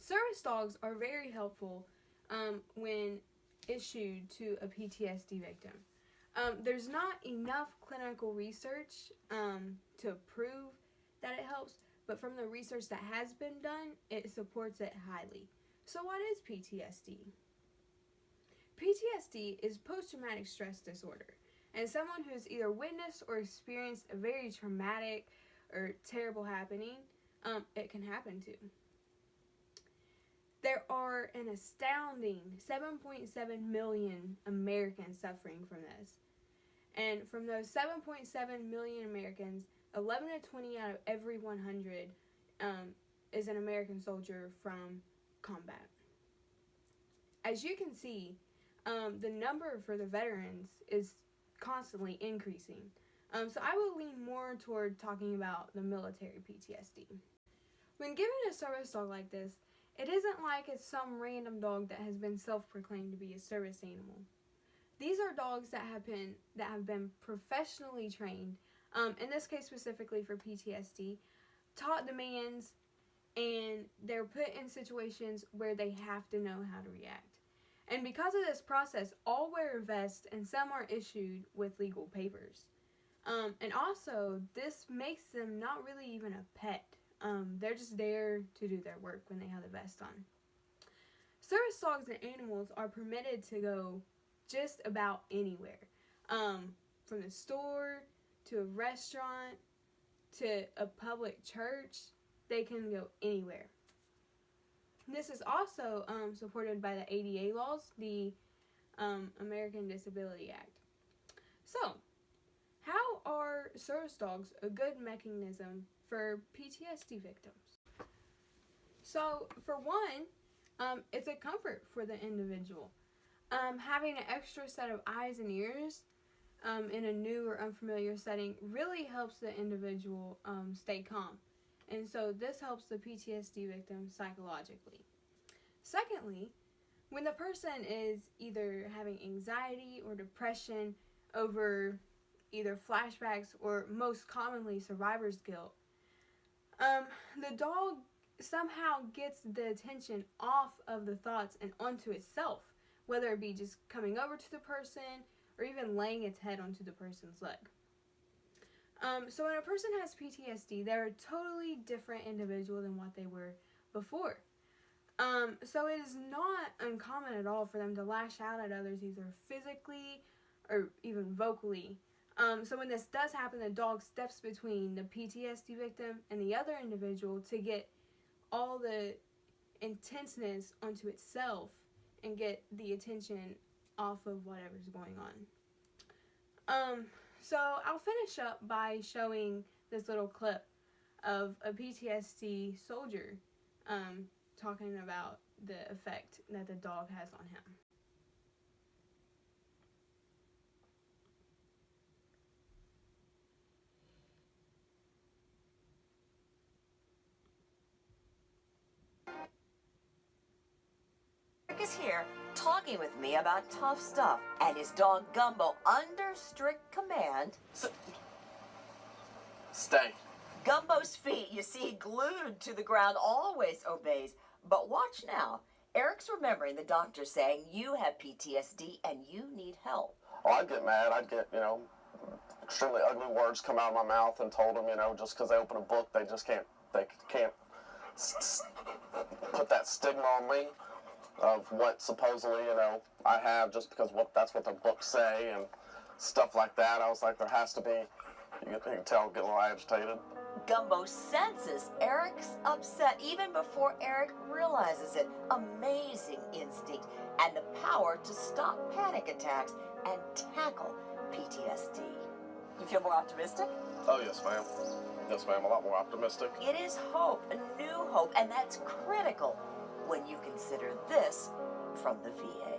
Service dogs are very helpful when issued to a PTSD victim. There's not enough clinical research to prove that it helps, but from the research that has been done, it supports it highly. So what is PTSD? PTSD is post-traumatic stress disorder, and someone who's either witnessed or experienced a very traumatic or terrible happening, it can happen to. There are an astounding 7.7 million Americans suffering from this. And from those 7.7 million Americans, 11 to 20 out of every 100 is an American soldier from combat. As you can see, the number for the veterans is constantly increasing. So I will lean more toward talking about the military PTSD. When given a service dog like this, it isn't like it's some random dog that has been self-proclaimed to be a service animal. These are dogs that have been professionally trained, in this case specifically for PTSD, taught demands, and they're put in situations where they have to know how to react. And because of this process, all wear a vest and some are issued with legal papers. And also, this makes them not really even a pet. They're just there to do their work when they have the vest on. Service dogs and animals are permitted to go just about anywhere. From the store, to a restaurant, to a public church, they can go anywhere. This is also supported by the ADA laws, the American Disability Act. So, how are service dogs a good mechanism for PTSD victims? So, for one, it's a comfort for the individual. Having an extra set of eyes and ears in a new or unfamiliar setting really helps the individual stay calm. And so this helps the PTSD victim psychologically. Secondly, when the person is either having anxiety or depression over either flashbacks or most commonly survivor's guilt, the dog somehow gets the attention off of the thoughts and onto itself, whether it be just coming over to the person or even laying its head onto the person's leg. So when a person has PTSD, they're a totally different individual than what they were before. So it is not uncommon at all for them to lash out at others either physically or even vocally. So when this does happen, the dog steps between the PTSD victim and the other individual to get all the intenseness onto itself and get the attention off of whatever's going on. So I'll finish up by showing this little clip of a PTSD soldier talking about the effect that the dog has on him. Eric is here talking with me about tough stuff, and his dog Gumbo under strict command. Stay. Gumbo's feet, you see, glued to the ground, always obeys. But watch now. Eric's remembering the doctor saying you have PTSD and you need help. Oh, I'd get mad. I'd get, extremely ugly words come out of my mouth and told them, just because they open a book, they can't put that stigma on me of what supposedly, I have just because that's what the books say and stuff like that. I was like, there has to be, you can tell, get a little agitated. Gumbo senses Eric's upset even before Eric realizes it. Amazing instinct and the power to stop panic attacks and tackle PTSD. You feel more optimistic? Oh, yes, ma'am. Yes, ma'am, a lot more optimistic. It is hope, a new hope, and that's critical when you consider this from the VA.